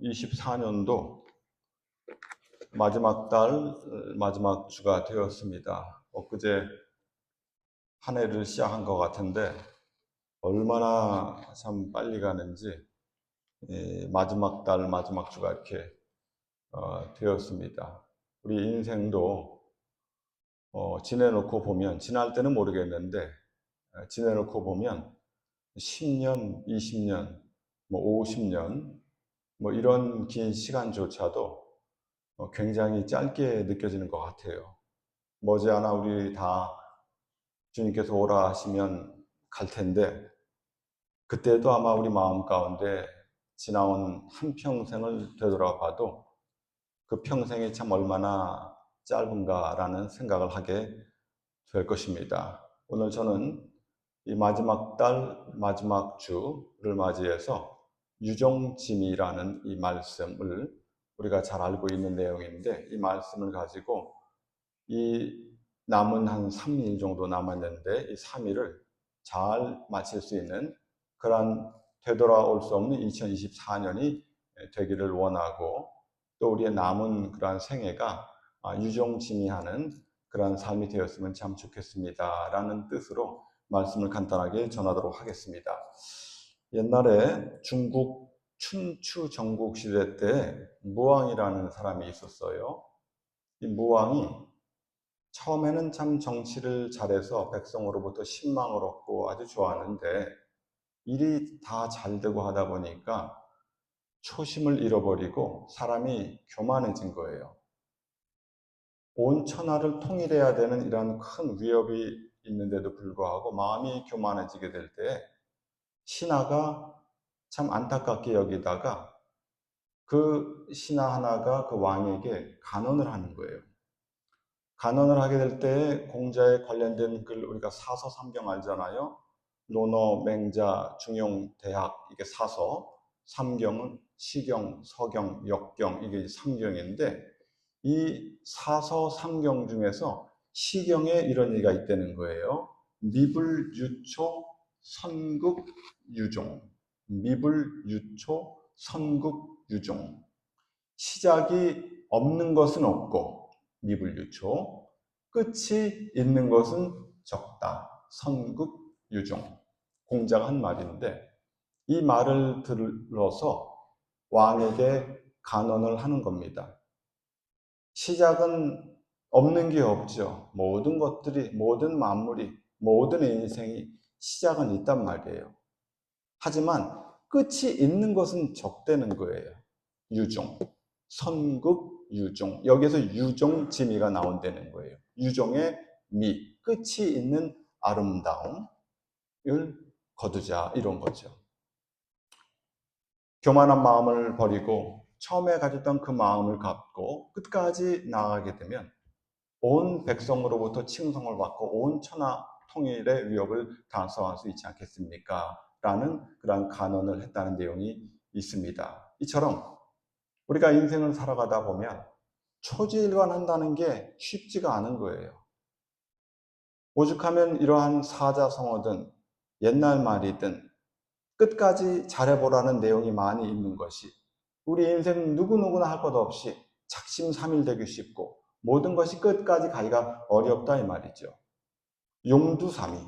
2024년도 마지막 달, 마지막 주가 되었습니다. 엊그제 한 해를 시작한 것 같은데 얼마나 참 빨리 가는지 마지막 달, 마지막 주가 이렇게 되었습니다. 우리 인생도 지내놓고 보면, 지날 때는 모르겠는데 지내놓고 보면 10년, 20년, 50년 이런 긴 시간조차도 굉장히 짧게 느껴지는 것 같아요. 머지않아 우리 다 주님께서 오라 하시면 갈 텐데 그때도 아마 우리 마음 가운데 지나온 한평생을 되돌아봐도 그 평생이 참 얼마나 짧은가라는 생각을 하게 될 것입니다. 오늘 저는 이 마지막 달, 마지막 주를 맞이해서 유종짐이라는 이 말씀을 우리가 잘 알고 있는 내용인데 이 말씀을 가지고 이 남은 한 3일 정도 남았는데 이 3일을 잘 마칠 수 있는 그러한 되돌아올 수 없는 2024년이 되기를 원하고 또 우리의 남은 그러한 생애가 유종짐이하는 그러한 삶이 되었으면 참 좋겠습니다. 라는 뜻으로 말씀을 간단하게 전하도록 하겠습니다. 옛날에 중국 춘추 전국 시대 때 무왕이라는 사람이 있었어요. 이 무왕이 처음에는 참 정치를 잘해서 백성으로부터 신망을 얻고 아주 좋았는데 일이 다 잘 되고 하다 보니까 초심을 잃어버리고 사람이 교만해진 거예요. 온 천하를 통일해야 되는 이런 큰 위협이 있는데도 불구하고 마음이 교만해지게 될 때 신하가 참 안타깝게 여기다가 그 신하 하나가 그 왕에게 간언을 하는 거예요. 간언을 하게 될 때 공자에 관련된 글 우리가 사서 삼경 알잖아요. 논어, 맹자, 중용, 대학 이게 사서, 삼경은 시경, 서경, 역경 이게 삼경인데 이 사서 삼경 중에서 시경에 이런 얘기가 있다는 거예요. 미불유초 선국유종. 미불유초 선국유종. 시작이 없는 것은 없고 미불유초, 끝이 있는 것은 적다. 선국유종. 공자가 한 말인데 이 말을 들어서 왕에게 간언을 하는 겁니다. 시작은 없는 게 없죠. 모든 것들이, 모든 만물이, 모든 인생이 시작은 있단 말이에요. 하지만 끝이 있는 것은 적다는 거예요. 유종. 선국 유종. 여기서 유종 지미가 나온다는 거예요. 유종의 미. 끝이 있는 아름다움을 거두자. 이런 거죠. 교만한 마음을 버리고 처음에 가졌던 그 마음을 갖고 끝까지 나아가게 되면 온 백성으로부터 칭송을 받고 온 천하 통일의 위협을 달성할 수 있지 않겠습니까? 라는 그런 간언을 했다는 내용이 있습니다. 이처럼 우리가 인생을 살아가다 보면 초지일관한다는 게 쉽지가 않은 거예요. 오죽하면 이러한 사자성어든 옛날 말이든 끝까지 잘해보라는 내용이 많이 있는 것이 우리 인생 누구누구나 할 것 없이 작심삼일되기 쉽고 모든 것이 끝까지 가기가 어렵다 이 말이죠. 용두삼이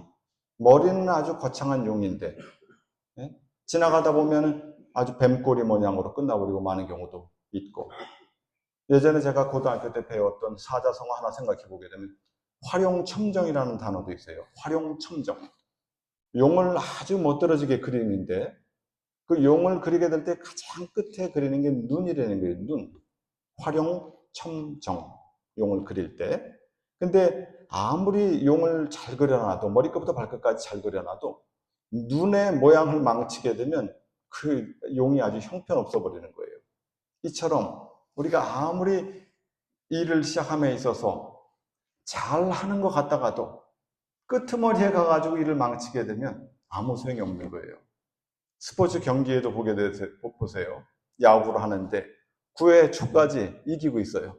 머리는 아주 거창한 용인데 지나가다 보면 아주 뱀꼬리 모양으로 끝나버리고 마는 경우도 있고 예전에 제가 고등학교 때 배웠던 사자성어 하나 생각해 보게 되면 활용첨정이라는 단어도 있어요. 활용첨정. 용을 아주 멋들어지게 그리는데 그 용을 그리게 될 때 가장 끝에 그리는 게 눈이라는 거예요. 눈. 활용첨정. 용을 그릴 때. 근데 아무리 용을 잘 그려놔도 머리끝부터 발끝까지 잘 그려놔도 눈의 모양을 망치게 되면 그 용이 아주 형편없어 버리는 거예요. 이처럼 우리가 아무리 일을 시작함에 있어서 잘 하는 것 같다가도 끄트머리에 가가지고 일을 망치게 되면 아무 소용이 없는 거예요. 스포츠 경기에도 보세요. 야구를 하는데 9회 초까지 이기고 있어요.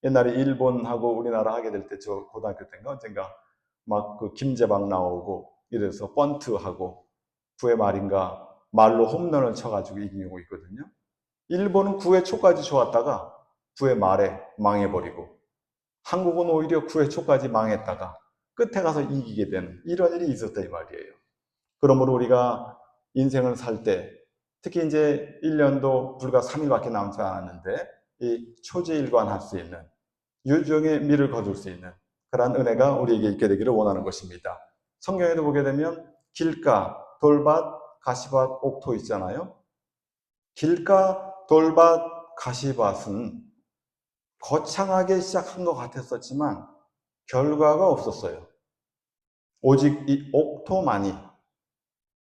옛날에 일본하고 우리나라 하게 될 때 저 고등학교 때인가 언젠가 막 그 김재박 나오고 이래서 번트하고 9회 말인가 말로 홈런을 쳐가지고 이긴 경우 있거든요. 일본은 9회 초까지 좋았다가 9회 말에 망해버리고, 한국은 오히려 9회 초까지 망했다가 끝에 가서 이기게 되는 이런 일이 있었다 이 말이에요. 그러므로 우리가 인생을 살 때, 특히 이제 1년도 불과 3일밖에 남지 않았는데 이 초지일관할 수 있는, 유종의 미를 거둘 수 있는 그러한 은혜가 우리에게 있게 되기를 원하는 것입니다. 성경에도 보게 되면 길가, 돌밭, 가시밭, 옥토 있잖아요. 길가, 돌밭, 가시밭은 거창하게 시작한 것 같았었지만 결과가 없었어요. 오직 이 옥토만이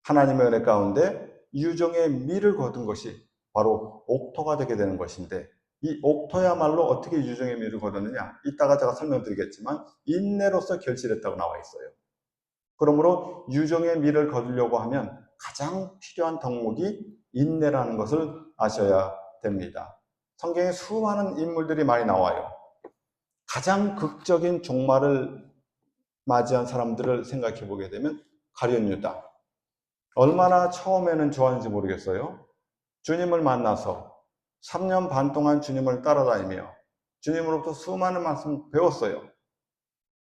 하나님의 은혜 가운데 유종의 미를 거둔 것이 바로 옥토가 되게 되는 것인데, 이 옥토야말로 어떻게 유종의 미를 거뒀느냐, 이따가 제가 설명드리겠지만 인내로서 결실했다고 나와 있어요. 그러므로 유종의 미를 거두려고 하면 가장 필요한 덕목이 인내라는 것을 아셔야 됩니다. 성경에 수많은 인물들이 많이 나와요. 가장 극적인 종말을 맞이한 사람들을 생각해 보게 되면 가룟 유다. 얼마나 처음에는 좋아하는지 모르겠어요. 주님을 만나서 3년 반 동안 주님을 따라다니며 주님으로부터 수많은 말씀 배웠어요.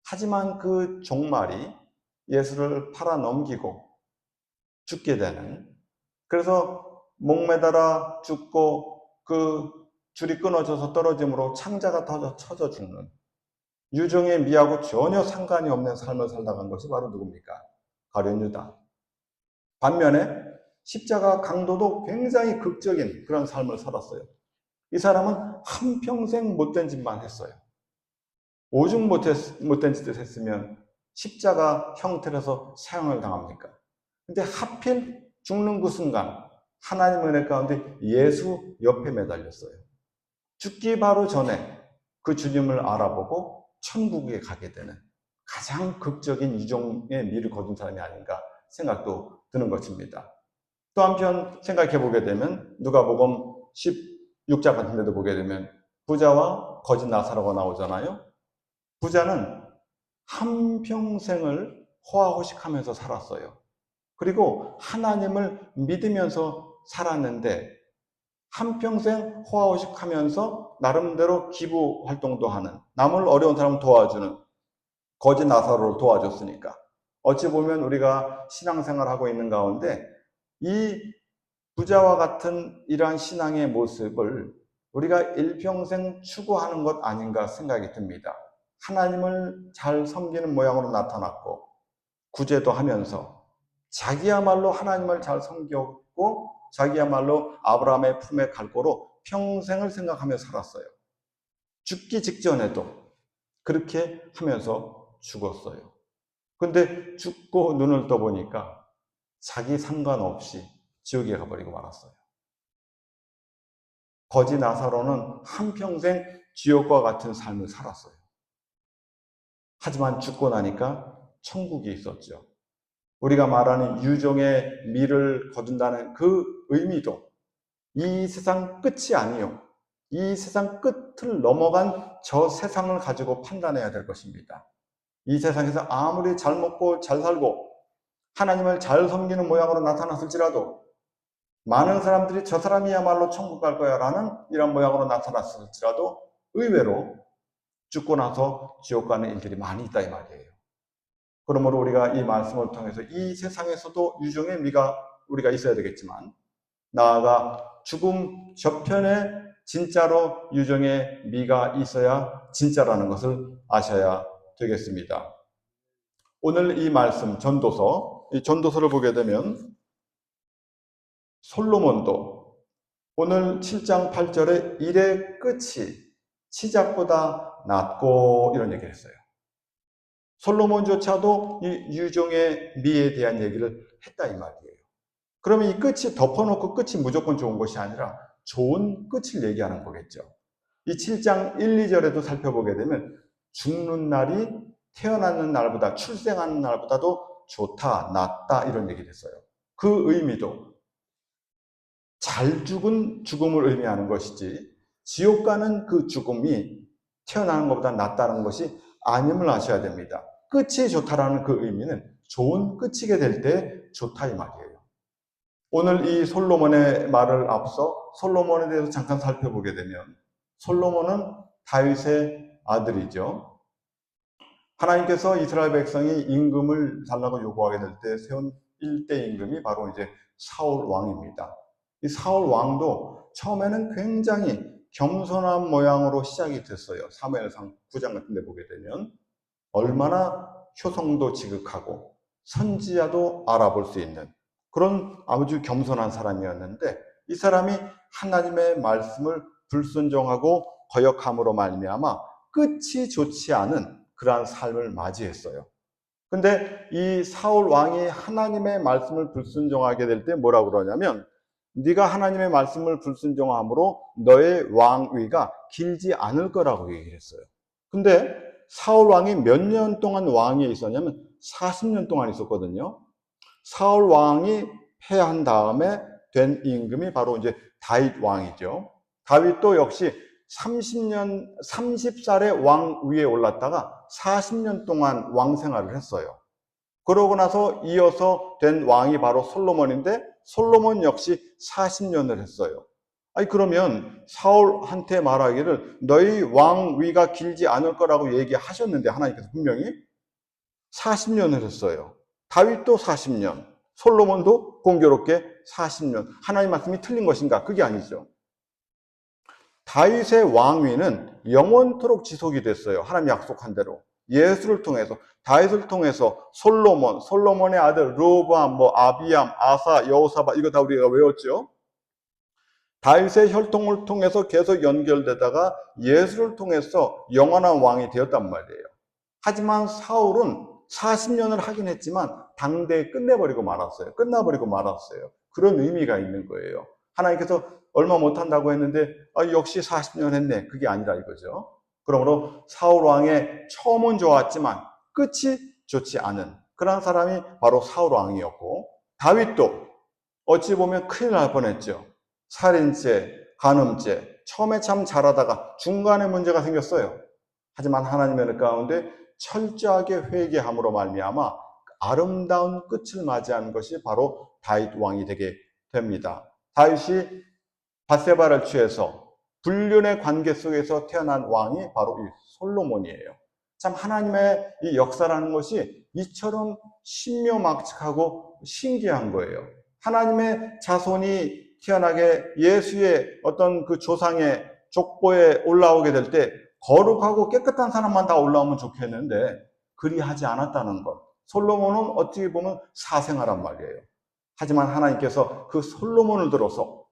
하지만 그 종말이 예수를 팔아 넘기고 죽게 되는, 그래서 목매달아 죽고 그 줄이 끊어져서 떨어짐으로 창자가 쳐져 죽는, 유종의 미하고 전혀 상관이 없는 삶을 살다간 것이 바로 누굽니까? 가룟 유다. 반면에 십자가 강도도 굉장히 극적인 그런 삶을 살았어요. 이 사람은 한평생 못된 짓만 했어요. 오죽 못된 짓을 했으면 십자가 형태로서 사형을 당합니까? 근데 하필 죽는 그 순간 하나님의 은혜 가운데 예수 옆에 매달렸어요. 죽기 바로 전에 그 주님을 알아보고 천국에 가게 되는 가장 극적인 유종의 미를 거둔 사람이 아닌가 생각도 드는 것입니다. 또 한편 생각해 보게 되면 누가복음 16장 같은 데도 보게 되면 부자와 거짓 나사로가 나오잖아요. 부자는 한평생을 호화호식하면서 살았어요. 그리고 하나님을 믿으면서 살았는데 한평생 호화호식하면서 나름대로 기부 활동도 하는, 남을 어려운 사람을 도와주는 거짓 나사로를 도와줬으니까 어찌 보면 우리가 신앙생활하고 있는 가운데 이 부자와 같은 이러한 신앙의 모습을 우리가 일평생 추구하는 것 아닌가 생각이 듭니다. 하나님을 잘 섬기는 모양으로 나타났고 구제도 하면서 자기야말로 하나님을 잘 섬겼고 자기야말로 아브라함의 품에 갈 거로 평생을 생각하며 살았어요. 죽기 직전에도 그렇게 하면서 죽었어요. 근데 죽고 눈을 떠보니까 자기 상관없이 지옥에 가버리고 말았어요. 거지 나사로는 한평생 지옥과 같은 삶을 살았어요. 하지만 죽고 나니까 천국이 있었죠. 우리가 말하는 유종의 미를 거둔다는 그 의미도 이 세상 끝이 아니요, 이 세상 끝을 넘어간 저 세상을 가지고 판단해야 될 것입니다. 이 세상에서 아무리 잘 먹고 잘 살고 하나님을 잘 섬기는 모양으로 나타났을지라도, 많은 사람들이 저 사람이야말로 천국 갈 거야 라는 이런 모양으로 나타났을지라도 의외로 죽고 나서 지옥 가는 일들이 많이 있다 이 말이에요. 그러므로 우리가 이 말씀을 통해서 이 세상에서도 유종의 미가 우리가 있어야 되겠지만, 나아가 죽음 저편에 진짜로 유종의 미가 있어야 진짜라는 것을 아셔야 되겠습니다. 오늘 이 말씀 전도서, 이 전도서를 보게 되면 솔로몬도 오늘 7장 8절에 일의 끝이 시작보다 낫고 이런 얘기를 했어요. 솔로몬조차도 이 유종의 미에 대한 얘기를 했다 이 말이에요. 그러면 이 끝이 덮어놓고 끝이 무조건 좋은 것이 아니라 좋은 끝을 얘기하는 거겠죠. 이 7장 1, 2절에도 살펴보게 되면 죽는 날이 태어나는 날보다, 출생하는 날보다도 좋다, 낫다 이런 얘기를 했어요. 그 의미도 잘 죽은 죽음을 의미하는 것이지 지옥 가는 그 죽음이 태어나는 것보다 낫다는 것이 아님을 아셔야 됩니다. 끝이 좋다라는 그 의미는 좋은 끝이게 될 때 좋다 이 말이에요. 오늘 이 솔로몬의 말을 앞서 솔로몬에 대해서 잠깐 살펴보게 되면 솔로몬은 다윗의 아들이죠. 하나님께서 이스라엘 백성이 임금을 달라고 요구하게 될 때 세운 1대 임금이 바로 이제 사울 왕입니다. 이 사울 왕도 처음에는 굉장히 겸손한 모양으로 시작이 됐어요. 사무엘상 9장 같은 데 보게 되면 얼마나 효성도 지극하고 선지자도 알아볼 수 있는 그런 아주 겸손한 사람이었는데 이 사람이 하나님의 말씀을 불순종하고 거역함으로 말미암아 끝이 좋지 않은 그러한 삶을 맞이했어요. 근데 이 사울 왕이 하나님의 말씀을 불순종하게 될 때 뭐라고 그러냐면 네가 하나님의 말씀을 불순종함으로 너의 왕위가 길지 않을 거라고 얘기를 했어요. 근데 사울 왕이 몇 년 동안 왕위에 있었냐면 40년 동안 있었거든요. 사울 왕이 패한 다음에 된 임금이 바로 이제 다윗 왕이죠. 다윗도 역시 30살에 왕 위에 올랐다가 40년 동안 왕 생활을 했어요. 그러고 나서 이어서 된 왕이 바로 솔로몬인데 솔로몬 역시 40년을 했어요. 아니 그러면 사울한테 말하기를 너희 왕위가 길지 않을 거라고 얘기하셨는데 하나님께서 분명히 40년을 했어요. 다윗도 40년, 솔로몬도 공교롭게 40년. 하나님 말씀이 틀린 것인가? 그게 아니죠. 다윗의 왕위는 영원토록 지속이 됐어요. 하나님 약속한 대로. 예수를 통해서, 다윗을 통해서 솔로몬의 아들 르호보암, 아비암, 아사, 여호사밧 이거 다 우리가 외웠죠. 다윗의 혈통을 통해서 계속 연결되다가 예수를 통해서 영원한 왕이 되었단 말이에요. 하지만 사울은 40년을 하긴 했지만 당대에 끝나버리고 말았어요. 그런 의미가 있는 거예요. 하나님께서 얼마 못한다고 했는데 역시 40년 했네. 그게 아니라 이거죠. 그러므로 사울 왕의 처음은 좋았지만 끝이 좋지 않은 그런 사람이 바로 사울 왕이었고 다윗도 어찌 보면 큰일 날 뻔했죠. 살인죄, 간음죄, 처음에 참 잘하다가 중간에 문제가 생겼어요. 하지만 하나님의 은혜 가운데 철저하게 회개함으로 말미암아 아름다운 끝을 맞이하는 것이 바로 다윗 왕이 되게 됩니다. 다윗이 밧세바를 취해서 불륜의 관계 속에서 태어난 왕이 바로 이 솔로몬이에요. 참 하나님의 이 역사라는 것이 이처럼 신묘막측하고 신기한 거예요. 하나님의 자손이 태어나게 예수의 어떤 그 조상의 족보에 올라오게 될 때 거룩하고 깨끗한 사람만 다 올라오면 좋겠는데 그리하지 않았다는 것. 솔로몬은 어떻게 보면 사생아란 말이에요. 하지만 하나님께서 그 솔로몬을 들어서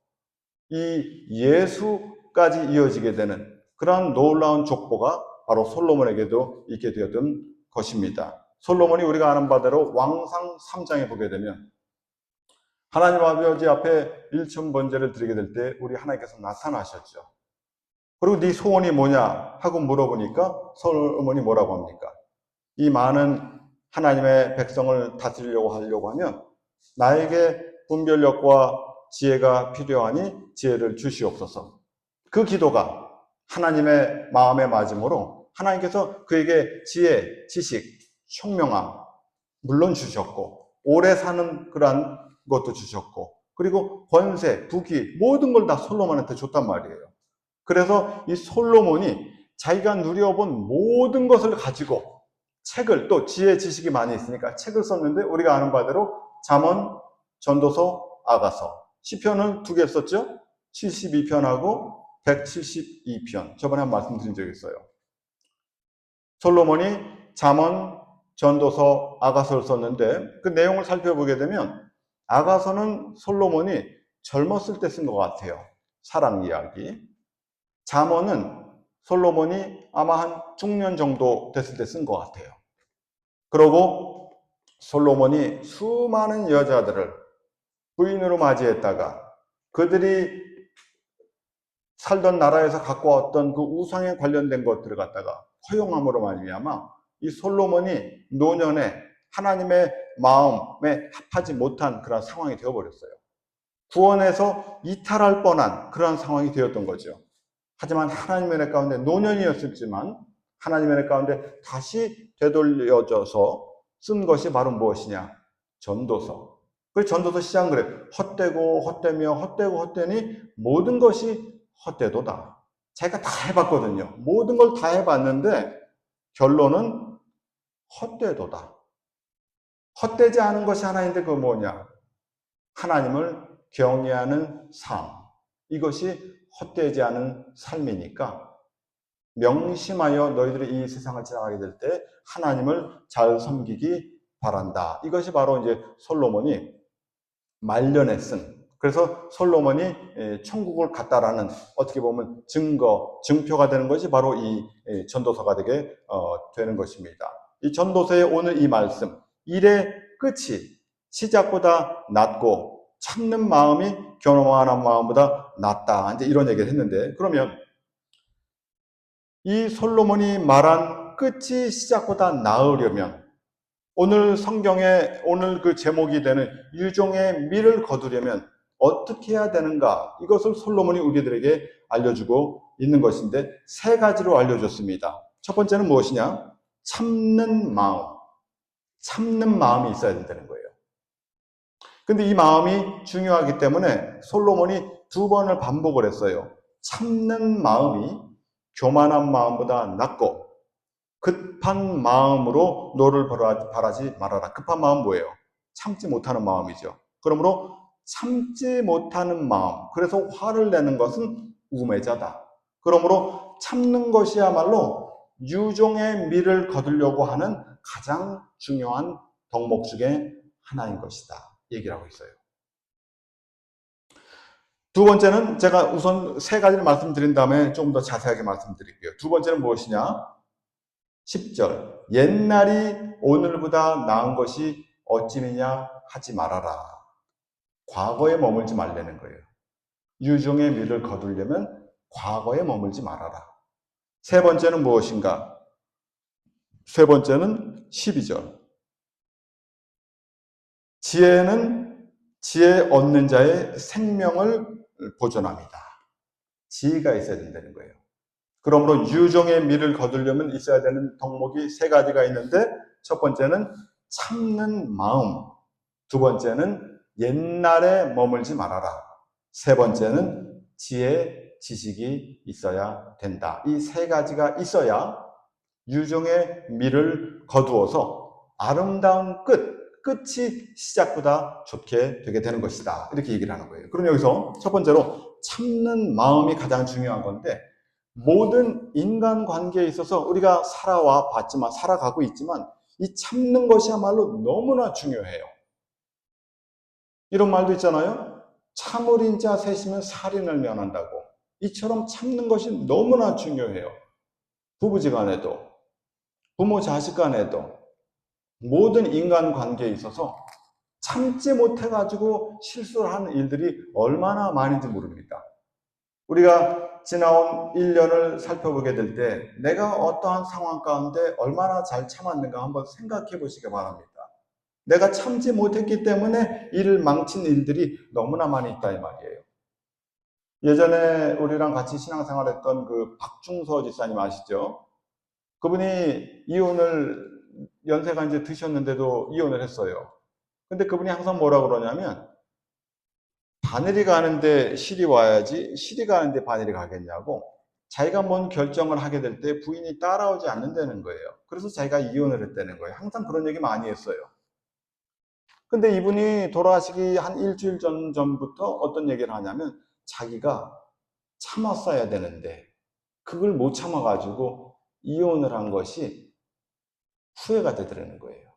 이 예수까지 이어지게 되는 그러한 놀라운 족보가 바로 솔로몬에게도 있게 되었던 것입니다. 솔로몬이 우리가 아는 바대로 왕상 3장에 보게 되면 하나님 아버지 앞에 일천번제를 드리게 될 때 우리 하나님께서 나타나셨죠. 그리고 네 소원이 뭐냐 하고 물어보니까 솔로몬이 뭐라고 합니까? 이 많은 하나님의 백성을 다스리려고 하려고 하면 나에게 분별력과 지혜가 필요하니 지혜를 주시옵소서. 그 기도가 하나님의 마음에 맞음으로 하나님께서 그에게 지혜, 지식, 총명함 물론 주셨고 오래 사는 그러한 것도 주셨고 그리고 권세, 부귀 모든 걸 다 솔로몬한테 줬단 말이에요. 그래서 이 솔로몬이 자기가 누려본 모든 것을 가지고 책을 또 지혜 지식이 많이 있으니까 책을 썼는데 우리가 아는 바대로 잠언, 전도서, 아가서 시편을 2개 썼죠. 72편하고 172편 저번에 한 말씀드린 적이 있어요. 솔로몬이 잠언, 전도서, 아가서를 썼는데 그 내용을 살펴보게 되면 아가서는 솔로몬이 젊었을 때 쓴 것 같아요. 사랑 이야기. 잠언은 솔로몬이 아마 한 중년 정도 됐을 때 쓴 것 같아요. 그러고 솔로몬이 수많은 여자들을 부인으로 맞이했다가 그들이 살던 나라에서 갖고 왔던 그 우상에 관련된 것들을 갖다가 허용함으로 말미암아 이 솔로몬이 노년에 하나님의 마음에 합하지 못한 그런 상황이 되어버렸어요. 구원에서 이탈할 뻔한 그런 상황이 되었던 거죠. 하지만 하나님의 은혜 가운데 노년이었지만 하나님의 은혜 가운데 다시 되돌려져서 쓴 것이 바로 무엇이냐? 전도서. 그 전도서 시작은 그래. 헛되고 헛되며 헛되고 헛되니 모든 것이 헛되도다. 제가 다 해봤거든요. 모든 걸 다 해봤는데 결론은 헛되도다. 헛되지 않은 것이 하나 있는데 그거 뭐냐? 하나님을 경외하는 삶. 이것이 헛되지 않은 삶이니까 명심하여 너희들이 이 세상을 지나가게 될 때 하나님을 잘 섬기기 바란다. 이것이 바로 이제 솔로몬이 말년에 쓴, 그래서 솔로몬이 천국을 갔다라는 어떻게 보면 증표가 되는 것이 바로 이 전도서가 되게 되는 것입니다. 이 전도서의 오늘 이 말씀, 일의 끝이 시작보다 낮고 참는 마음이 교만한 마음보다 낫다. 이제 이런 얘기를 했는데, 그러면 이 솔로몬이 말한 끝이 시작보다 나으려면 오늘 성경에 오늘 그 제목이 되는 유종의 미를 거두려면 어떻게 해야 되는가? 이것을 솔로몬이 우리들에게 알려주고 있는 것인데 세 가지로 알려줬습니다. 첫 번째는 무엇이냐? 참는 마음. 참는 마음이 있어야 된다는 거예요. 근데 이 마음이 중요하기 때문에 솔로몬이 두 번을 반복을 했어요. 참는 마음이 교만한 마음보다 낫고 급한 마음으로 너를 바라지 말아라. 급한 마음 뭐예요? 참지 못하는 마음이죠. 그러므로 참지 못하는 마음, 그래서 화를 내는 것은 우매자다. 그러므로 참는 것이야말로 유종의 미를 거두려고 하는 가장 중요한 덕목 중에 하나인 것이다. 얘기를 하고 있어요. 두 번째는 제가 우선 세 가지를 말씀드린 다음에 조금 더 자세하게 말씀드릴게요. 두 번째는 무엇이냐? 10절 옛날이 오늘보다 나은 것이 어찌느냐 하지 말아라. 과거에 머물지 말라는 거예요. 유종의 미를 거두려면 과거에 머물지 말아라. 세 번째는 무엇인가? 세 번째는 12절 지혜는 지혜 얻는 자의 생명을 보존합니다. 지혜가 있어야 된다는 거예요. 그러므로 유종의 미를 거두려면 있어야 되는 덕목이 세 가지가 있는데 첫 번째는 참는 마음, 두 번째는 옛날에 머물지 말아라, 세 번째는 지혜, 지식이 있어야 된다. 이 세 가지가 있어야 유종의 미를 거두어서 아름다운 끝이 시작보다 좋게 되게 되는 것이다. 이렇게 얘기를 하는 거예요. 그럼 여기서 첫 번째로 참는 마음이 가장 중요한 건데 모든 인간관계에 있어서 우리가 살아가고 있지만 이 참는 것이야말로 너무나 중요해요. 이런 말도 있잖아요. 참을인 자 셋이면 살인을 면한다고. 이처럼 참는 것이 너무나 중요해요. 부부지간에도, 부모 자식간에도, 모든 인간관계에 있어서 참지 못해가지고 실수를 하는 일들이 얼마나 많은지 모릅니다. 우리가 지나온 1년을 살펴보게 될 때 내가 어떠한 상황 가운데 얼마나 잘 참았는가 한번 생각해 보시기 바랍니다. 내가 참지 못했기 때문에 일을 망친 일들이 너무나 많이 있다 이 말이에요. 예전에 우리랑 같이 신앙생활했던 그 박중서 지사님 아시죠? 그분이 연세가 이제 드셨는데도 이혼을 했어요. 근데 그분이 항상 뭐라 그러냐면 바늘이 가는데 실이 와야지 실이 가는데 바늘이 가겠냐고, 자기가 뭔 결정을 하게 될 때 부인이 따라오지 않는다는 거예요. 그래서 자기가 이혼을 했다는 거예요. 항상 그런 얘기 많이 했어요. 근데 이분이 돌아가시기 한 일주일 전부터 어떤 얘기를 하냐면 자기가 참았어야 되는데 그걸 못 참아가지고 이혼을 한 것이 후회가 되더라는 거예요.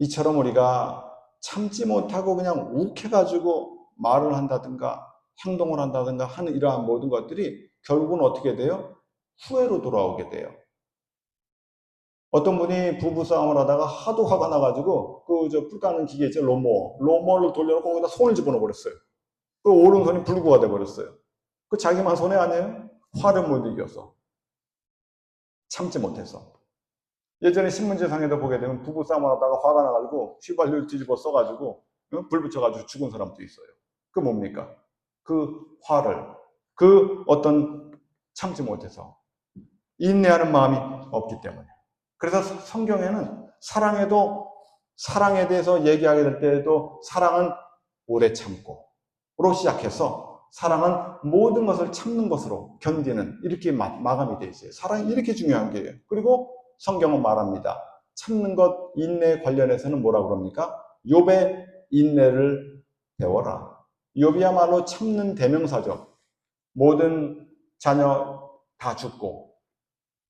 이처럼 우리가 참지 못하고 그냥 욱해가지고 말을 한다든가 행동을 한다든가 하는 이러한 모든 것들이 결국은 어떻게 돼요? 후회로 돌아오게 돼요. 어떤 분이 부부싸움을 하다가 하도 화가 나가지고 불 까는 기계 있죠, 로머를 돌려놓고 거기다 손을 집어넣어 버렸어요. 그 오른손이 불구가 돼 버렸어요. 그 자기만 손해 아니에요? 화를 못 이겨서, 참지 못해서. 예전에 신문지상에도 보게 되면 부부싸움을 하다가 화가 나가지고 휘발유를 뒤집어 써가지고 불 붙여가지고 죽은 사람도 있어요. 그 뭡니까? 그 화를, 어떤 참지 못해서 인내하는 마음이 없기 때문에. 그래서 성경에는 사랑에도 사랑에 대해서 얘기하게 될 때에도 사랑은 오래 참고로 시작해서 사랑은 모든 것을 참는 것으로 견디는, 이렇게 마감이 되어 있어요. 사랑이 이렇게 중요한 게예요. 그리고 성경은 말합니다. 참는 것, 인내 관련해서는 뭐라고 그럽니까? 욥의 인내를 배워라. 욥이야말로 참는 대명사죠. 모든 자녀 다 죽고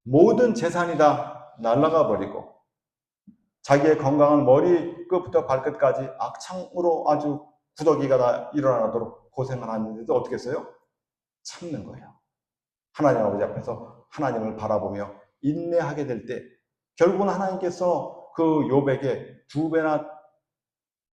모든 재산이 다 날아가 버리고 자기의 건강은 머리끝부터 발끝까지 악창으로 아주 구더기가 다 일어나도록 고생을 하는데도 어떻게 했어요? 참는 거예요. 하나님 아버지 앞에서 하나님을 바라보며 인내하게 될 때 결국은 하나님께서 그 욥에게 2배나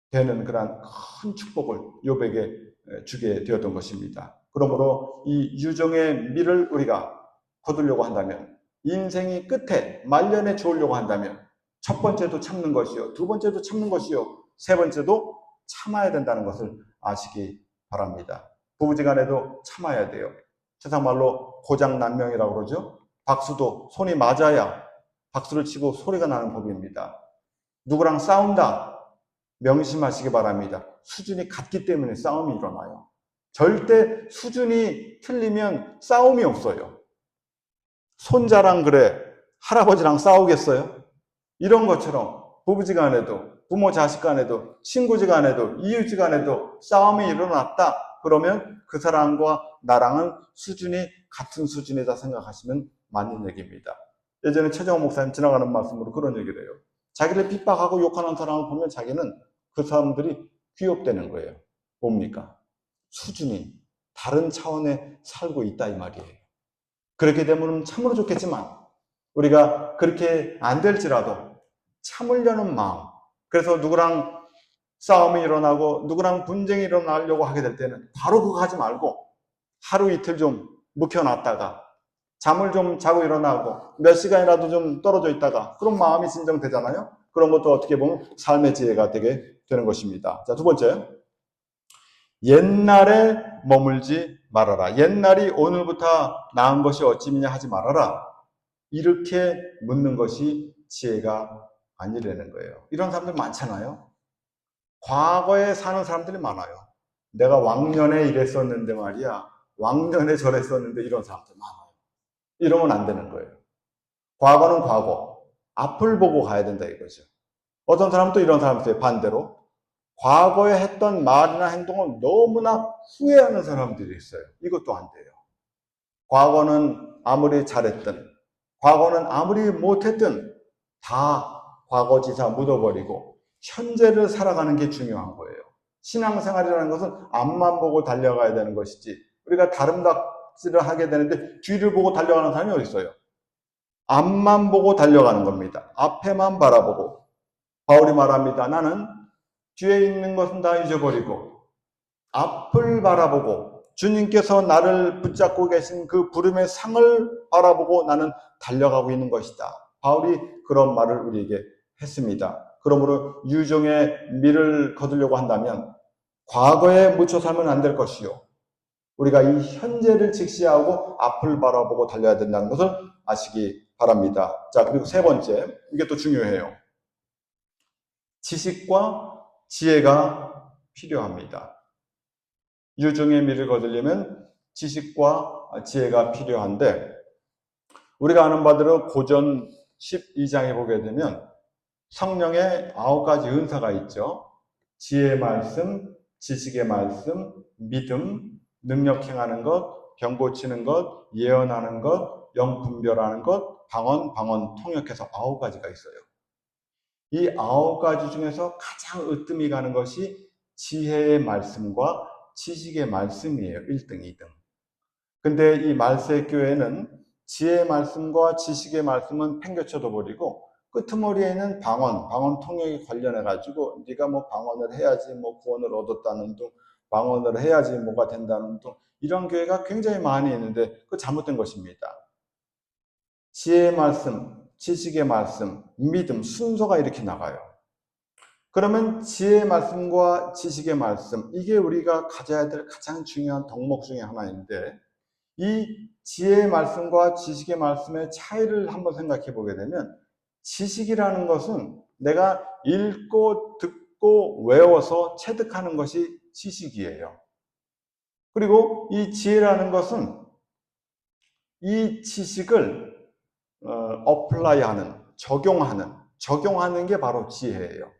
되는 그러한 큰 축복을 욥에게 주게 되었던 것입니다. 그러므로 이 유종의 미를 우리가 거두려고 한다면, 인생이 끝에 말년에 좋으려고 한다면 첫 번째도 참는 것이요, 두 번째도 참는 것이요, 세 번째도 참아야 된다는 것을 아시기 바랍니다. 부부지간에도 참아야 돼요. 세상 말로 고장난명이라고 그러죠. 박수도 손이 맞아야 박수를 치고 소리가 나는 법입니다. 누구랑 싸운다, 명심하시기 바랍니다. 수준이 같기 때문에 싸움이 일어나요. 절대 수준이 틀리면 싸움이 없어요. 손자랑 그래, 할아버지랑 싸우겠어요? 이런 것처럼 부부지간에도, 부모 자식간에도, 친구지간에도, 이웃지간에도 싸움이 일어났다 그러면 그 사람과 나랑은 수준이 같은 수준이다 생각하시면 맞는 얘기입니다. 예전에 최정호 목사님 지나가는 말씀으로 그런 얘기를 해요. 자기를 핍박하고 욕하는 사람을 보면 자기는 그 사람들이 귀엽다는 거예요. 뭡니까? 수준이 다른 차원에 살고 있다 이 말이에요. 그렇게 되면 참으로 좋겠지만 우리가 그렇게 안 될지라도 참으려는 마음, 그래서 누구랑 싸움이 일어나고 누구랑 분쟁이 일어나려고 하게 될 때는 바로 그거 하지 말고 하루 이틀 좀 묵혀놨다가 잠을 좀 자고 일어나고 몇 시간이라도 좀 떨어져 있다가 그런 마음이 진정되잖아요. 그런 것도 어떻게 보면 삶의 지혜가 되게 되는 것입니다. 자, 두 번째, 옛날에 머물지 말아라. 옛날이 오늘부터 나은 것이 어찌미냐 하지 말아라. 이렇게 묻는 것이 지혜가 아니라는 거예요. 이런 사람들 많잖아요. 과거에 사는 사람들이 많아요. 내가 왕년에 이랬었는데 말이야, 왕년에 저랬었는데, 이런 사람들 많아요. 이러면 안 되는 거예요. 과거는 과거, 앞을 보고 가야 된다 이거죠. 어떤 사람은 또 이런 사람이 있어요. 반대로 과거에 했던 말이나 행동을 너무나 후회하는 사람들이 있어요. 이것도 안 돼요. 과거는 아무리 잘했든, 과거는 아무리 못했든 다 과거지사 묻어버리고 현재를 살아가는 게 중요한 거예요. 신앙생활이라는 것은 앞만 보고 달려가야 되는 것이지, 우리가 다름닥질을 하게 되는데 뒤를 보고 달려가는 사람이 어디 있어요? 앞만 보고 달려가는 겁니다. 앞에만 바라보고. 바울이 말합니다. 나는 뒤에 있는 것은 다 잊어버리고 앞을 바라보고 주님께서 나를 붙잡고 계신 그 부름의 상을 바라보고 나는 달려가고 있는 것이다. 바울이 그런 말을 우리에게 했습니다. 그러므로 유종의 미를 거두려고 한다면 과거에 묻혀 살면 안 될 것이요, 우리가 이 현재를 직시하고 앞을 바라보고 달려야 된다는 것을 아시기 바랍니다. 자, 그리고 세 번째, 이게 또 중요해요. 지식과 지혜가 필요합니다. 유종의 미를 거두려면 지식과 지혜가 필요한데, 우리가 아는 바대로 고전 12장에 보게 되면 성령의 9가지 은사가 있죠. 지혜의 말씀, 지식의 말씀, 믿음, 능력 행하는 것, 병 고치는 것, 예언하는 것, 영 분별하는 것, 방언, 통역해서 9가지가 있어요. 이 9가지 중에서 가장 으뜸이 가는 것이 지혜의 말씀과 지식의 말씀이에요. 1등, 2등. 근데 이 말세교회는 지혜의 말씀과 지식의 말씀은 팽개쳐도 버리고 끄트머리에는 방언 통역에 관련해가지고 네가 뭐 방언을 해야지 뭐 구원을 얻었다는 둥, 방언을 해야지 뭐가 된다는 둥, 이런 교회가 굉장히 많이 있는데 그거 잘못된 것입니다. 지혜의 말씀, 지식의 말씀, 믿음, 순서가 이렇게 나가요. 그러면 지혜의 말씀과 지식의 말씀, 이게 우리가 가져야 될 가장 중요한 덕목 중에 하나인데, 이 지혜의 말씀과 지식의 말씀의 차이를 한번 생각해 보게 되면, 지식이라는 것은 내가 읽고 듣고 외워서 체득하는 것이 지식이에요. 그리고 이 지혜라는 것은 이 지식을 어플라이하는, 적용하는 게 바로 지혜예요.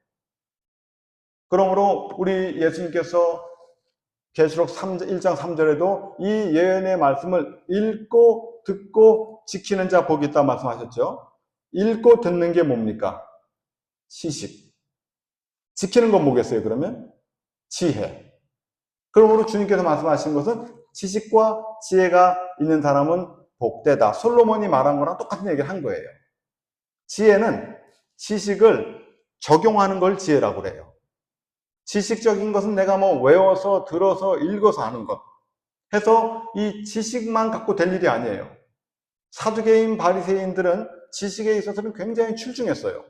그러므로 우리 예수님께서 계시록 1장 3절에도 이 예언의 말씀을 읽고 듣고 지키는 자 복이 있다 말씀하셨죠. 읽고 듣는 게 뭡니까? 지식. 지키는 건 뭐겠어요, 그러면? 지혜. 그러므로 주님께서 말씀하신 것은 지식과 지혜가 있는 사람은 복되다. 솔로몬이 말한 거랑 똑같은 얘기를 한 거예요. 지혜는 지식을 적용하는 걸 지혜라고 그래요. 지식적인 것은 내가 뭐 외워서 들어서 읽어서 아는 것 해서 이 지식만 갖고 될 일이 아니에요. 사두개인 바리새인들은 지식에 있어서는 굉장히 출중했어요.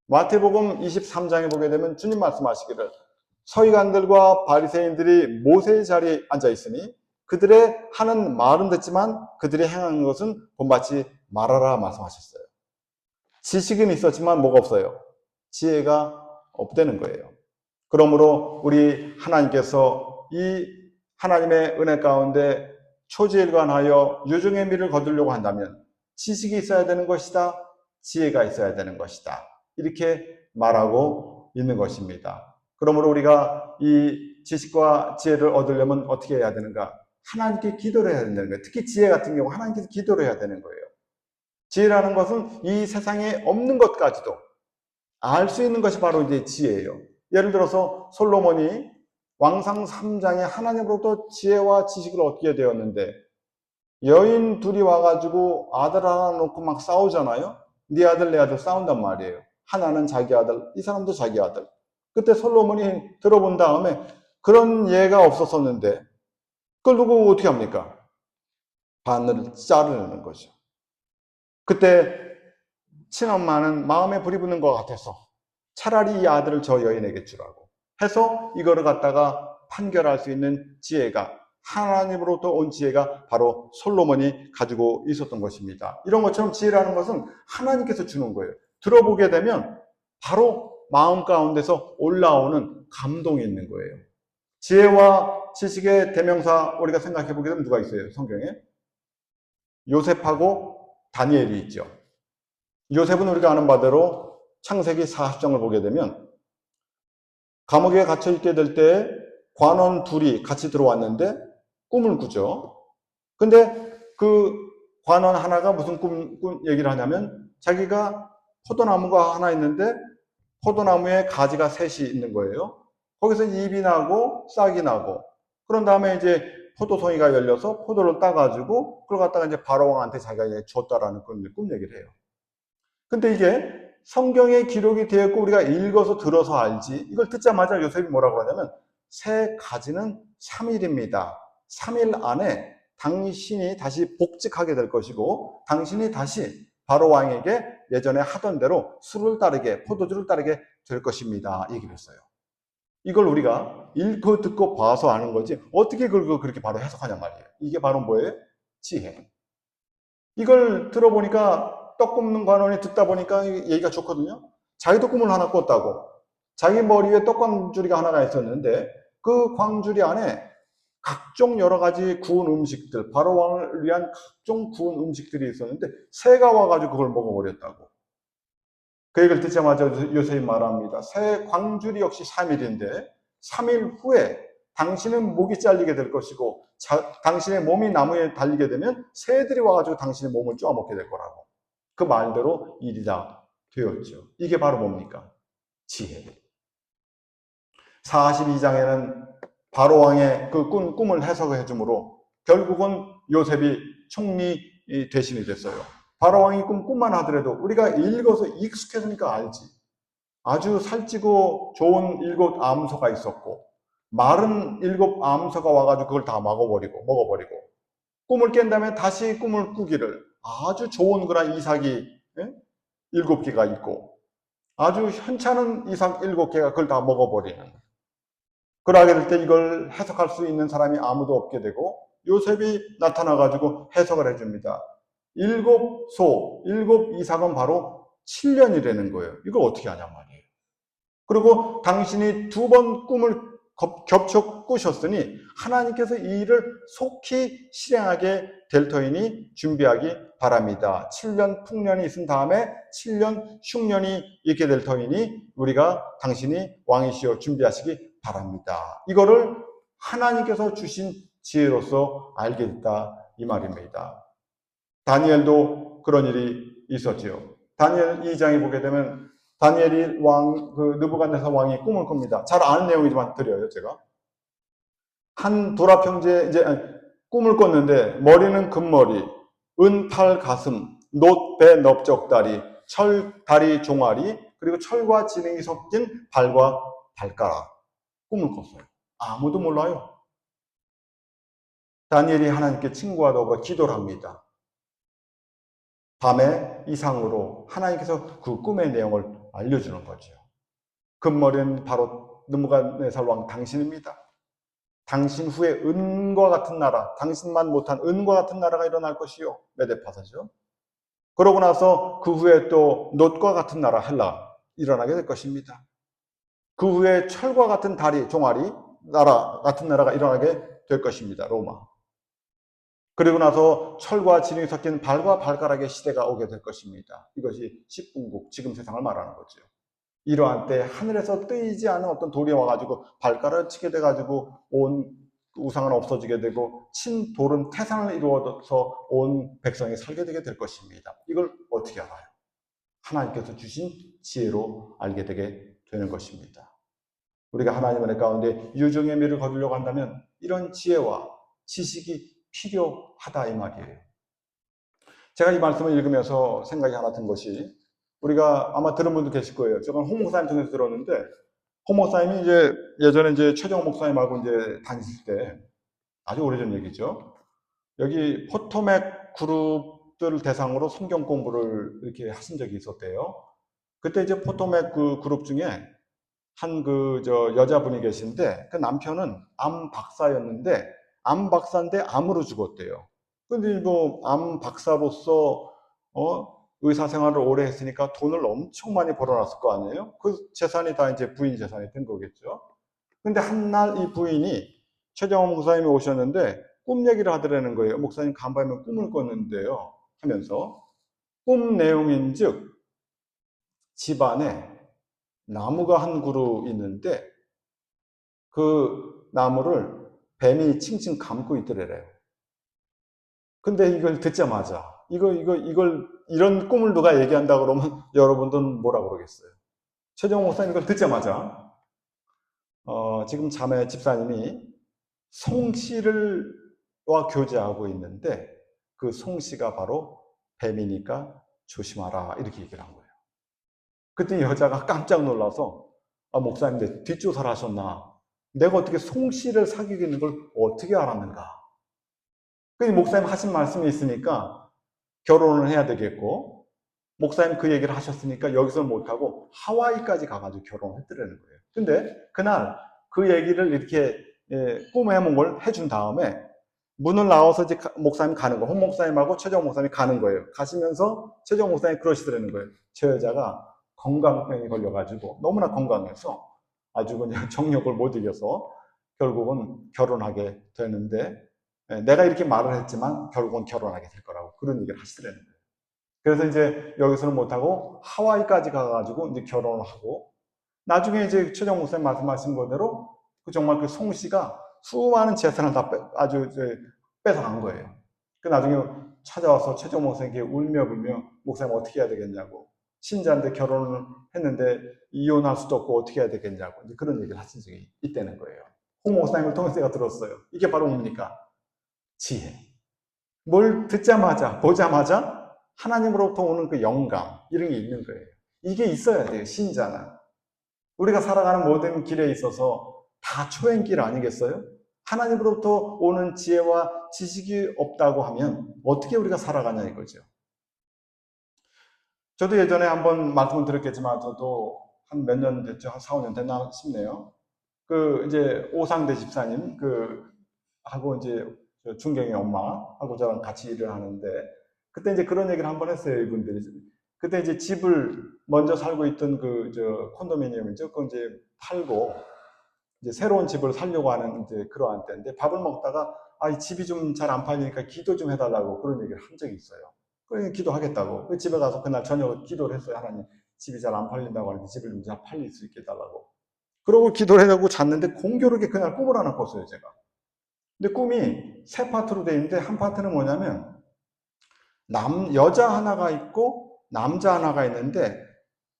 마태복음 23장에 보게 되면 주님 말씀하시기를 서기관들과 바리새인들이 모세의 자리에 앉아 있으니 그들의 하는 말은 듣지만 그들이 행하는 것은 본받지 말아라 말씀하셨어요. 지식은 있었지만 뭐가 없어요? 지혜가 없다는 거예요. 그러므로 우리 하나님께서 이 하나님의 은혜 가운데 초지일관하여 유종의 미를 거두려고 한다면 지식이 있어야 되는 것이다. 지혜가 있어야 되는 것이다. 이렇게 말하고 있는 것입니다. 그러므로 우리가 이 지식과 지혜를 얻으려면 어떻게 해야 되는가? 하나님께 기도를 해야 되는 거예요. 특히 지혜 같은 경우 하나님께서 기도를 해야 되는 거예요. 지혜라는 것은 이 세상에 없는 것까지도 알 수 있는 것이 바로 이제 지혜예요. 예를 들어서 솔로몬이 왕상 3장에 하나님으로부터 지혜와 지식을 얻게 되었는데 여인 둘이 와가지고 아들 하나 놓고 막 싸우잖아요. 네 아들 내 아들 싸운단 말이에요. 하나는 자기 아들, 이 사람도 자기 아들. 그때 솔로몬이 들어본 다음에 그런 예가 없었었는데 그걸 두고 어떻게 합니까? 바늘을 자르는 거죠. 그때 친엄마는 마음에 불이 붙는 것 같아서 차라리 이 아들을 저 여인에게 주라고 해서 이거를 갖다가 판결할 수 있는 지혜가 하나님으로부터 온 지혜가 바로 솔로몬이 가지고 있었던 것입니다. 이런 것처럼 지혜라는 것은 하나님께서 주는 거예요. 들어보게 되면 바로 마음 가운데서 올라오는 감동이 있는 거예요. 지혜와 지식의 대명사 우리가 생각해 보게 되면 누가 있어요? 성경에? 요셉하고 다니엘이 있죠. 요셉은 우리가 아는 바대로 창세기 40장을 보게 되면 감옥에 갇혀 있게 될 때 관원 둘이 같이 들어왔는데 꿈을 꾸죠. 근데 그 관원 하나가 무슨 꿈 얘기를 하냐면 자기가 포도나무가 하나 있는데 포도나무에 가지가 셋이 있는 거예요. 거기서 잎이 나고 싹이 나고 그런 다음에 이제 포도송이가 열려서 포도를 따가지고 그걸 갖다가 이제 바로왕한테 자기가 이제 줬다라는 그런 꿈 얘기를 해요. 근데 이게 성경에 기록이 되었고 우리가 읽어서 들어서 알지 이걸 듣자마자 요셉이 뭐라고 하냐면 새 가지는 3일입니다. 3일 안에 당신이 다시 복직하게 될 것이고 당신이 다시 바로왕에게 예전에 하던 대로 술을 따르게 포도주를 따르게 될 것입니다. 얘기를 했어요. 이걸 우리가 읽고 듣고 봐서 아는 거지 어떻게 그걸 그렇게 바로 해석하냔 말이에요. 이게 바로 뭐예요? 지혜. 이걸 들어보니까 떡 굽는 관원이 듣다 보니까 얘기가 좋거든요. 자기도 꿈을 하나 꿨다고. 자기 머리 위에 떡광주리가 하나가 있었는데 그 광주리 안에 각종 여러 가지 구운 음식들, 바로왕을 위한 각종 구운 음식들이 있었는데 새가 와가지고 그걸 먹어버렸다고. 그 얘기를 듣자마자 요셉이 말합니다. 새 광주리 역시 3일인데 3일 후에 당신은 목이 잘리게 될 것이고 당신의 몸이 나무에 달리게 되면 새들이 와가지고 당신의 몸을 쪼아먹게 될 거라고. 그 말대로 일이 다 되었죠. 이게 바로 뭡니까? 지혜. 42장에는 바로왕의 그 꿈을 해석해 주므로 결국은 요셉이 총리 대신이 됐어요. 바로왕이 꿈만 하더라도 우리가 읽어서 익숙해지니까 알지. 아주 살찌고 좋은 7 암소가 있었고 마른 7 암소가 와가지고 그걸 다 먹어버리고 꿈을 깬 다음에 다시 꿈을 꾸기를 아주 좋은 그런 이삭이 7개가 있고 아주 현찮은 이삭 7개가 그걸 다 먹어버리는 그러하게 될 때 이걸 해석할 수 있는 사람이 아무도 없게 되고 요셉이 나타나가지고 해석을 해줍니다. 7 소, 7 이삭은 바로 7년이라는 거예요. 이걸 어떻게 하냔 말이에요. 그리고 당신이 2번 꿈을 겹쳐 꾸셨으니 하나님께서 이 일을 속히 실행하게 될 터이니 준비하기 바랍니다. 7년 풍년이 있은 다음에 7년 흉년이 있게 될 터이니 우리가 당신이 왕이시여 준비하시기 바랍니다. 이거를 하나님께서 주신 지혜로서 알게 됐다 이 말입니다. 다니엘도 그런 일이 있었지요. 다니엘 2장에 보게 되면 다니엘이 느부갓네살 왕이 꿈을 꿉니다. 잘 아는 내용이지만 드려요, 제가. 한 도랍 형제 꿈을 꿨는데 머리는 금머리, 은팔 가슴, 놋배 넓적다리, 철다리 종아리, 그리고 철과 진흙이 섞인 발과 발가락. 꿈을 꿨어요. 아무도 몰라요. 다니엘이 하나님께 친구와 더불어 기도를 합니다. 밤에 이상으로 하나님께서 그 꿈의 내용을 알려주는 거죠. 금머리는 바로 느부갓네살 왕 당신입니다. 당신 후에 은과 같은 나라, 당신만 못한 은과 같은 나라가 일어날 것이요. 메데파사죠. 그러고 나서 그 후에 또 놋과 같은 나라 헬라 일어나게 될 것입니다. 그 후에 철과 같은 다리, 종아리, 나라 같은 나라가 일어나게 될 것입니다. 로마. 그리고 나서 철과 진흙이 섞인 발과 발가락의 시대가 오게 될 것입니다. 이것이 십분국, 지금 세상을 말하는 거죠. 이러한 때 하늘에서 뜨이지 않은 어떤 돌이 와가지고 발가락을 치게 돼가지고 온 우상은 없어지게 되고 친돌은 태산을 이루어서 온 백성이 살게 되게 될 것입니다. 이걸 어떻게 알아요? 하나님께서 주신 지혜로 알게 되게 되는 것입니다. 우리가 하나님의 은혜 가운데 유종의 미를 거두려고 한다면 이런 지혜와 지식이 필요하다 이 말이에요. 제가 이 말씀을 읽으면서 생각이 하나 든 것이 우리가 아마 들은 분도 계실 거예요. 제가 홍 목사님 통해서 들었는데 홍 목사님이 이제 예전에 이제 최정 목사님하고 이제 다니실 때 아주 오래전 얘기죠. 여기 포토맥 그룹들 대상으로 성경 공부를 이렇게 하신 적이 있었대요. 그때 이제 포토맥 그 그룹 중에 한 여자분이 계신데 그 남편은 암 박사였는데 암 박사인데 암으로 죽었대요. 근데 뭐 암 박사로서 의사 생활을 오래 했으니까 돈을 엄청 많이 벌어놨을 거 아니에요? 그 재산이 다 이제 부인 재산이 된 거겠죠. 근데 한 날 이 부인이 최정원 목사님이 오셨는데 꿈 얘기를 하더라는 거예요. 목사님 간밤에 꿈을 꿨는데요. 하면서 꿈 내용인즉 집안에 나무가 한 그루 있는데 그 나무를 뱀이 칭칭 감고 있더래요. 근데 이걸 듣자마자 이런 꿈을 누가 얘기한다 그러면 여러분들은 뭐라 그러겠어요? 최정호 목사님 이걸 듣자마자 지금 자매 집사님이 송씨와 교제하고 있는데 그 송씨가 바로 뱀이니까 조심하라 이렇게 얘기를 한 거예요. 그때 여자가 깜짝 놀라서 목사님 뒷조사를 하셨나? 내가 어떻게 송씨를 사귀겠는 걸 어떻게 알았는가? 그 목사님 하신 말씀이 있으니까 결혼을 해야 되겠고 목사님 그 얘기를 하셨으니까 여기서 못하고 하와이까지 가가지고 결혼을 했더라는 거예요. 근데 그날 그 얘기를 이렇게 꿈의 해몽을 해준 다음에 문을 나와서 이제 목사님 가는 거예요. 홍 목사님하고 최정 목사님이 가는 거예요. 가시면서 최정 목사님이 그러시더라는 거예요. 저 여자가 건강병이 걸려가지고 너무나 건강해서 아주 그냥 정력을 못 이겨서 결국은 결혼하게 되는데 내가 이렇게 말을 했지만 결국은 결혼하게 될 거라고 그런 얘기를 하시더라는 거예요. 그래서 이제 여기서는 못하고 하와이까지 가가지고 이제 결혼을 하고 나중에 이제 최정 목사님 말씀하신 거대로 정말 그 송 씨가 수많은 재산을 다 아주 뺏어간 거예요. 그 나중에 찾아와서 최정 목사님께 울며 불며 목사님 어떻게 해야 되겠냐고 신자인데 결혼을 했는데 이혼할 수도 없고 어떻게 해야 되겠냐고 이제 그런 얘기를 하신 적이 있다는 거예요. 홍 목사님을 통해서 제가 들었어요. 이게 바로 뭡니까? 지혜. 뭘 듣자마자 보자마자 하나님으로부터 오는 그 영감 이런 게 있는 거예요. 이게 있어야 돼요. 신자는. 우리가 살아가는 모든 길에 있어서 다 초행길 아니겠어요? 하나님으로부터 오는 지혜와 지식이 없다고 하면 어떻게 우리가 살아가냐 이거죠. 저도 예전에 한번 말씀을 드렸겠지만 저도 한 몇 년 됐죠. 한 4, 5년 됐나 싶네요. 이제 오상대 집사님 하고 이제 중경의 엄마하고 저랑 같이 일을 하는데 그때 이제 그런 얘기를 한번 했어요. 이분들이 그때 이제 집을 먼저 살고 있던 콘도미니엄이죠. 그거 이제 팔고 이제 새로운 집을 살려고 하는 이제 그러한 때인데 밥을 먹다가 이 집이 좀 잘 안 팔리니까 기도 좀 해달라고 그런 얘기를 한 적이 있어요. 그래서 기도하겠다고. 그 집에 가서 그날 저녁 기도를 했어요. 하나님, 집이 잘 안 팔린다고 하는데 집을 좀 잘 팔릴 수 있게 해달라고. 그러고 기도를 해가고 잤는데 공교롭게 그날 꿈을 하나 꿨어요, 제가. 근데 꿈이 세 파트로 되어 있는데 한 파트는 뭐냐면 여자 하나가 있고 남자 하나가 있는데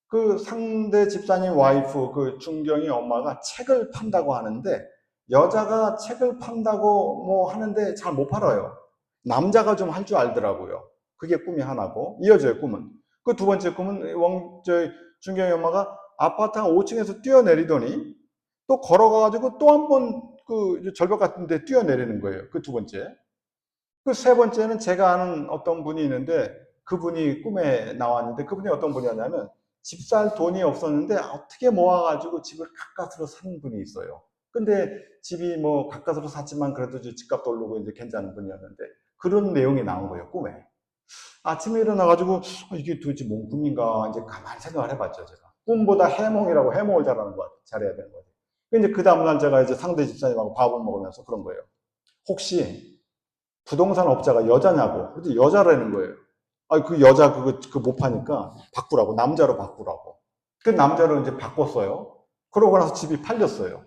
그 상대 집사님 와이프, 그 중경의 엄마가 책을 판다고 하는데 여자가 책을 판다고 뭐 하는데 잘 못 팔아요. 남자가 좀 할 줄 알더라고요. 그게 꿈이 하나고 이어져요, 꿈은. 그 두 번째 꿈은 중경의 엄마가 아파트 한 5층에서 뛰어내리더니 또 걸어가가지고 또 한 번 그 절벽 같은 데 뛰어내리는 거예요. 그 두 번째. 그 세 번째는 제가 아는 어떤 분이 있는데 그분이 꿈에 나왔는데 그분이 어떤 분이었냐면 집 살 돈이 없었는데 어떻게 모아가지고 집을 가까스로 산 분이 있어요. 근데 집이 뭐 가까스로 샀지만 그래도 집값도 오르고 이제 괜찮은 분이었는데 그런 내용이 나온 거예요, 꿈에. 아침에 일어나가지고 이게 도대체 뭔 꿈인가 이제 가만히 생각을 해봤죠, 제가. 꿈보다 해몽이라고 해몽을 잘하는 것 같아요. 잘해야 되는 거예요. 이제 그 다음날 제가 이제 상대 집사님하고 밥을 먹으면서 그런 거예요. 혹시 부동산 업자가 여자냐고. 그래서 여자라는 거예요. 그 여자 그거 못 파니까 바꾸라고. 남자로 바꾸라고. 그 남자로 이제 바꿨어요. 그러고 나서 집이 팔렸어요.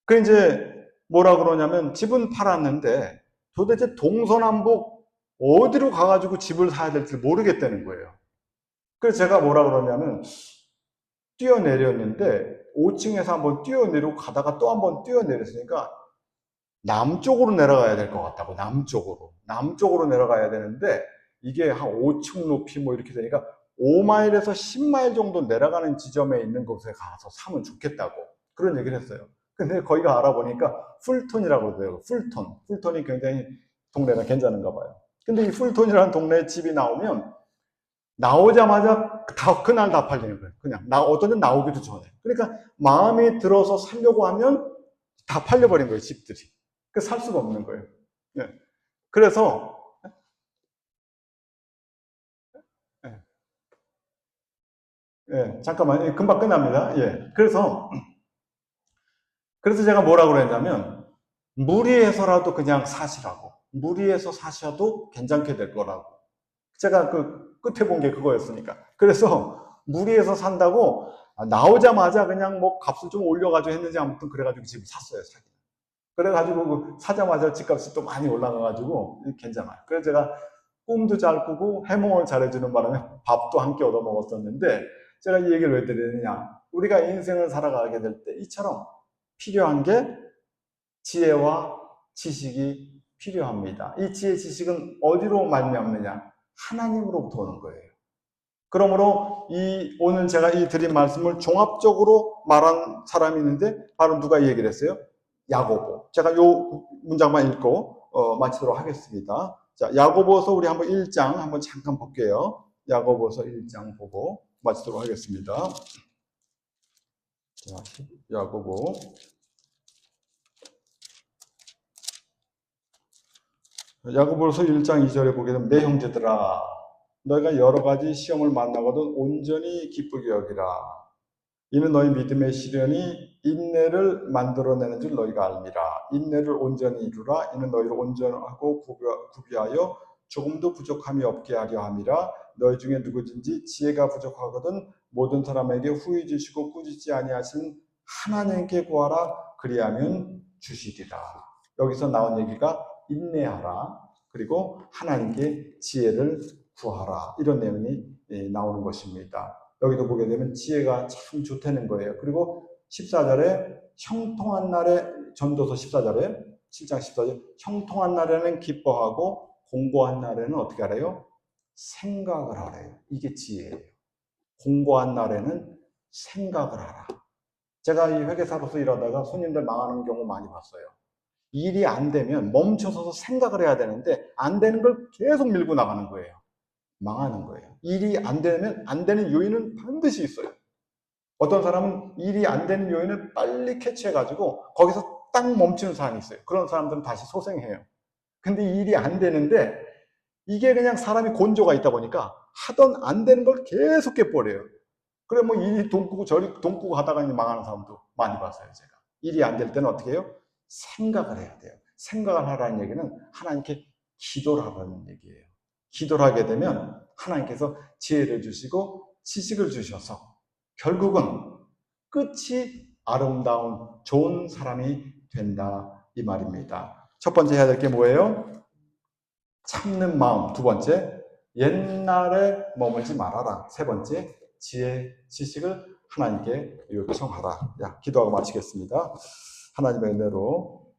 그 이제 뭐라 그러냐면 집은 팔았는데 도대체 동서남북 어디로 가가지고 집을 사야 될지 모르겠다는 거예요. 그래서 제가 뭐라 그러냐면 뛰어내렸는데 5층에서 한번 뛰어내리고 가다가 또 한번 뛰어내렸으니까 남쪽으로 내려가야 될 것 같다고. 남쪽으로 내려가야 되는데 이게 한 5층 높이 뭐 이렇게 되니까 5마일에서 10마일 정도 내려가는 지점에 있는 곳에 가서 사면 좋겠다고 그런 얘기를 했어요. 근데 거기가 알아보니까 풀톤이라고 그래요. 풀톤이 굉장히 동네가 괜찮은가 봐요. 근데 이 풀톤이라는 동네에 집이 나오자마자 그날 다 팔리는 거예요. 그냥 어떤 데는 나오기도 전에. 그러니까 마음이 들어서 살려고 하면 다 팔려버린 거예요, 집들이. 그 살 수가 없는 거예요. 예. 그래서 예. 잠깐만, 금방 끝납니다. 예. 그래서 제가 뭐라고 그랬냐면 무리해서라도 그냥 사시라고. 무리해서 사셔도 괜찮게 될 거라고. 제가 그 끝에 본 게 그거였으니까. 그래서 무리해서 산다고 나오자마자 그냥 뭐 값을 좀 올려가지고 했는지 아무튼 그래가지고 집을 샀어요, 사기. 그래가지고 사자마자 집값이 또 많이 올라가가지고 괜찮아요. 그래서 제가 꿈도 잘 꾸고 해몽을 잘해주는 바람에 밥도 함께 얻어 먹었었는데 제가 이 얘기를 왜 드리느냐. 우리가 인생을 살아가게 될 때 이처럼 필요한 게 지혜와 지식이 필요합니다. 이 지혜 지식은 어디로 말미암느냐? 하나님으로부터 오는 거예요. 그러므로 오늘 제가 이 드린 말씀을 종합적으로 말한 사람이 있는데 바로 누가 이 얘기를 했어요? 야고보. 제가 요 문장만 읽고 마치도록 하겠습니다. 자, 야고보서 우리 한번 1장 한번 잠깐 볼게요. 야고보서 1장 보고 마치도록 하겠습니다. 자, 야고보. 야고보서 1장 2절에 보게 되면 내 형제들아 너희가 여러 가지 시험을 만나거든 온전히 기쁘게 여기라. 이는 너희 믿음의 시련이 인내를 만들어내는 줄 너희가 알미라. 인내를 온전히 이루라. 이는 너희를 온전하고 구비하여 조금도 부족함이 없게 하려 함이라. 너희 중에 누구든지 지혜가 부족하거든 모든 사람에게 후히 주시고 꾸짖지 아니하신 하나님께 구하라. 그리하면 주시리라. 여기서 나온 얘기가 인내하라. 그리고 하나님께 지혜를 구하라. 이런 내용이 나오는 것입니다. 여기도 보게 되면 지혜가 참 좋다는 거예요. 그리고 14절에 형통한 날에 전도서 14절에 7장 14절 형통한 날에는 기뻐하고 공고한 날에는 어떻게 하래요? 생각을 하래요. 이게 지혜예요. 공고한 날에는 생각을 하라. 제가 이 회계사로서 일하다가 손님들 망하는 경우 많이 봤어요. 일이 안 되면 멈춰서서 생각을 해야 되는데 안 되는 걸 계속 밀고 나가는 거예요. 망하는 거예요. 일이 안 되면 안 되는 요인은 반드시 있어요. 어떤 사람은 일이 안 되는 요인을 빨리 캐치해가지고 거기서 딱 멈추는 사람이 있어요. 그런 사람들은 다시 소생해요. 근데 일이 안 되는데 이게 그냥 사람이 곤조가 있다 보니까 하던 안 되는 걸 계속 깨버려요. 그래 뭐 이리 돈 꾸고 저리 돈 꾸고 하다가 망하는 사람도 많이 봤어요. 제가. 일이 안 될 때는 어떻게 해요? 생각을 해야 돼요. 생각을 하라는 얘기는 하나님께 기도를 하라는 얘기예요. 기도를 하게 되면 하나님께서 지혜를 주시고 지식을 주셔서 결국은 끝이 아름다운 좋은 사람이 된다 이 말입니다. 첫 번째 해야 될 게 뭐예요? 참는 마음. 두 번째, 옛날에 머물지 말아라. 세 번째, 지혜, 지식을 하나님께 요청하라. 기도하고 마치겠습니다. 하나님의 은혜로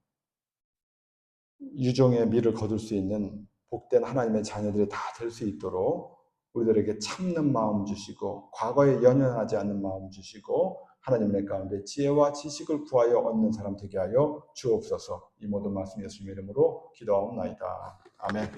유종의 미를 거둘 수 있는 복된 하나님의 자녀들이 다 될 수 있도록 우리들에게 참는 마음 주시고 과거에 연연하지 않는 마음 주시고 하나님의 가운데 지혜와 지식을 구하여 얻는 사람 되게 하여 주옵소서. 이 모든 말씀 예수님의 이름으로 기도하옵나이다. 아멘.